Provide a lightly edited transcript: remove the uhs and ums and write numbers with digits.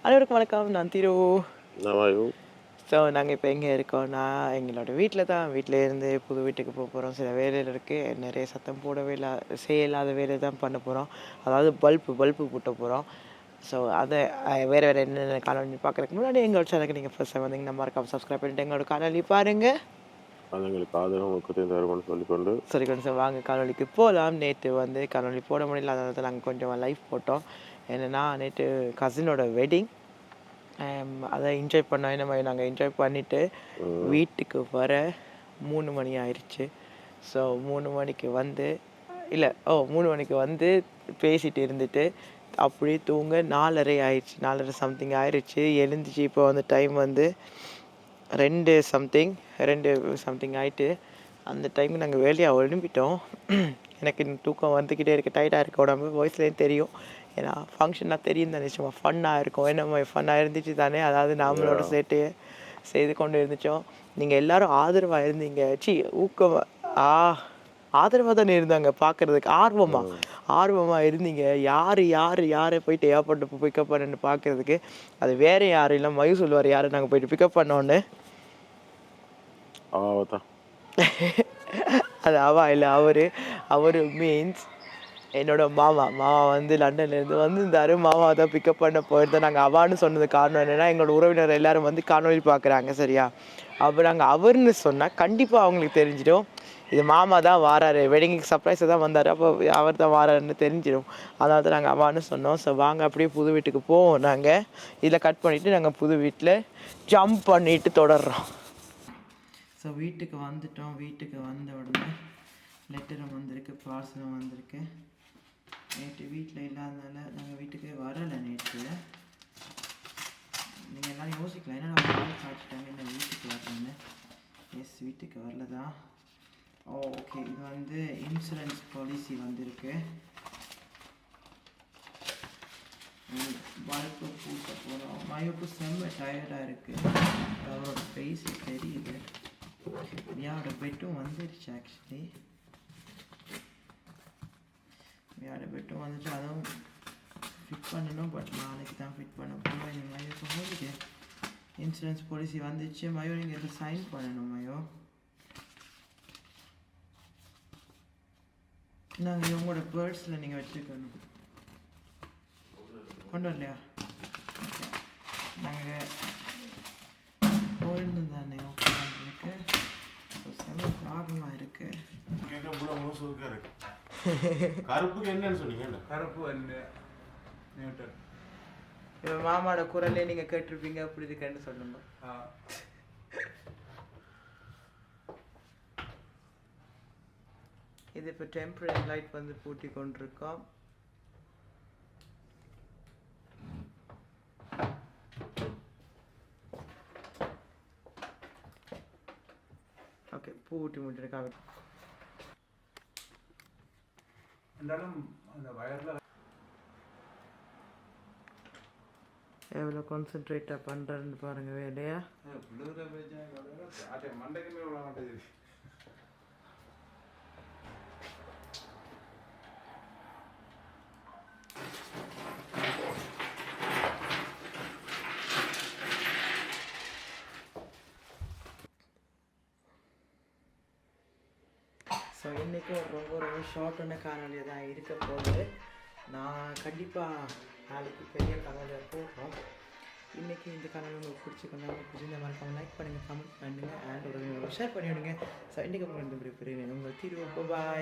அனைவருக்கும் வணக்கம். நான் திரு. நவாயு. ஸோ நாங்கள் இப்போ எங்கே இருக்கோம்னா, எங்களோட வீட்டில் தான். வீட்டில் இருந்து புது வீட்டுக்கு போகிறோம். சில வேலைகள் இருக்குது. நிறைய சத்தம் போடவே செய்யலாத வேலை தான் பண்ண போகிறோம். அதாவது பல்பு பூட்ட போகிறோம். ஸோ அதை வேறு என்னென்ன காணொலி பார்க்குறதுக்கு முன்னாடி எங்களோட சேனலுக்கு நீங்கள் ஃபர்ஸ்ட் டைம் வந்தீங்கன்னா மறக்காம சப்ஸ்கிரைப் பண்ணிட்டு எங்களோட காணொலி பாருங்கள். அது எங்களுக்கு ஆதரவு ஊக்கத்தையும் தருவோம்னு சொல்லிக்கொண்டு சார் வாங்க காணொலிக்கு போகலாம். நேற்று வந்து காணொலி போட முடியல, அதனால தான் நாங்கள் கொஞ்சம் லைவ் போட்டோம். என்னென்னா நேற்று கசினோட வெட்டிங், அதை என்ஜாய் பண்ணோம். இந்த மாதிரி நாங்கள் என்ஜாய் பண்ணிவிட்டு வீட்டுக்கு வர 3 மணி ஆயிடுச்சு. ஸோ 3 மணிக்கு வந்து 3 மணிக்கு வந்து பேசிகிட்டு இருந்துட்டு அப்படியே தூங்க 4:30 ஆயிடுச்சு. 4:30 சம்திங் ஆயிடுச்சு. எழுந்துச்சு இப்போ வந்து டைம் வந்து 2 சம்திங் ஆகிட்டு. அந்த டைமுக்கு நாங்கள் வேலையாக எழும்பிட்டோம். எனக்கு தூக்கம் வந்துக்கிட்டே இருக்குது, டைட்டாக இருக்க உடம்பு. வாய்ஸ்லேயும் தெரியும். ஏன்னா ஃபங்க்ஷனாக தெரியும் தானே, சும்மா ஃபன்னாக இருக்கும். என்ன ஃபன்னாக இருந்துச்சு தானே, அதாவது நம்மளோட சேர்த்து செய்து கொண்டு இருந்துச்சோம். நீங்கள் எல்லோரும் ஆதரவாக இருந்தீங்க. ஆதரவாக தானே இருந்தாங்க பார்க்குறதுக்கு. ஆர்வமாக இருந்தீங்க. யாரை போயிட்டு ஏர்போர்ட்டு பிக்கப் பண்ணு பார்க்குறதுக்கு. அது வேறு யாரும் இல்லை, மயூ சொல்லுவார் யாரை நாங்கள் போயிட்டு பிக்கப் பண்ணோன்னு. அது இல்லை, அவர் மீன்ஸ் என்னோட மாமா வந்து லண்டன்லேருந்து வந்திருந்தார். மாமா தான் பிக்கப் பண்ண போயிருந்தோம். நாங்கள் அவான்னு சொன்னது காரணம் என்னென்னா, எங்களோட உறவினர் எல்லோரும் வந்து காணொலி பார்க்குறாங்க சரியா. அப்போ நாங்கள் அவர்னு சொன்னால் கண்டிப்பாக அவங்களுக்கு தெரிஞ்சிடும் இது மாமா தான் வாராரு, வெட்டிங்க்கு சர்ப்ரைஸாக தான் வந்தார், அப்போ அவர் தான் வாராருன்னு தெரிஞ்சிடும். அதனால தான் நாங்கள் அவான்னு சொன்னோம். ஸோ வாங்க அப்படியே புது வீட்டுக்கு போவோம். நாங்கள் இதில் கட் பண்ணிவிட்டு நாங்கள் புது வீட்டில் ஜம்ப் பண்ணிவிட்டு தொடர்றோம். ஸோ வீட்டுக்கு வந்துட்டோம். வீட்டுக்கு வந்த உடனே லெட்டரும் வந்திருக்கு, பார்சலும் வந்திருக்கு. நேற்று வீட்டில் இல்லாதனால நாங்கள் வீட்டுக்கு வரலை. நேற்று நீங்கள் எல்லோரும் யோசிக்கலாம், ஏன்னா நம்ம ஆள் காட்டிட்டாங்க என்ன வீட்டுக்கு வரலன்னு. எஸ், வீட்டுக்கு வரல தான். ஓகே, இது வந்து இன்சூரன்ஸ் பாலிசி வந்திருக்கு. பல்பு பூட்ட போகிறோம். மயூக்கு செம்ம டயர்டாக இருக்குது, அவரோட ஃபேஸ் தெரியுது. மியாவோட பெட்டும் வந்துடுச்சு. ஆக்சுவலி மியாவோட பெட்டும் வந்துச்சு, அதுவும் ஃபிட் பண்ணணும். பட் நாளைக்கு தான் ஃபிட் பண்ண போகிறோம். இந்த மயோ சொல்லிட்டு இன்சூரன்ஸ் பாலிசி வந்துச்சு. மயோ நீங்கள் இதை சைன் பண்ணணும். மயோ நாங்கள் இவங்களோட பேர்ட்ஸில் நீங்கள் வச்சுக்கணும். கொண்டு வரலையா? நாங்கள் கோல்டு தானே உட்காந்துருக்கு. செம்ம ப்ராப்ளமாக இருக்குது. கருப்புக்கு என்னன்னு சொன்னீங்க? கருப்பு வந்து நியூட்டன். இப்போ மாமாவோட குரலே நீங்கள் கேட்டிருப்பீங்க, அப்படி இருக்குன்னு சொல்லுங்க. இது இப்போ டெம்பரரி லைட் வந்து பூட்டி கொண்டிருக்கோம். ஓகே, பூட்டி முடிச்சிருக்காங்க. அந்த வயரில் எவ்வளோ கான்சென்ட்ரேட்டாக பண்ணுறேன்னு பாருங்கள் வேலையா. மண்டைக்குமே விட மாட்டேங்குது. ஸோ இன்றைக்கும் ரொம்ப ஷார்ட்டான காணொலியாக தான் இருக்க போகுது. நான் கண்டிப்பாக நாளைக்கு பெரிய காணொலியாக போகிறோம். இன்றைக்கி இந்த காணொலி உங்களுக்கு பிடிச்சிருந்தா மறக்காமல் லைக் பண்ணுங்கள், கமெண்ட் பண்ணுங்கள், அண்ட் ஒரு ஷேர் பண்ணிவிடுங்க. ஸோ இன்றைக்கு உங்கள் தீர்வு. பாய்.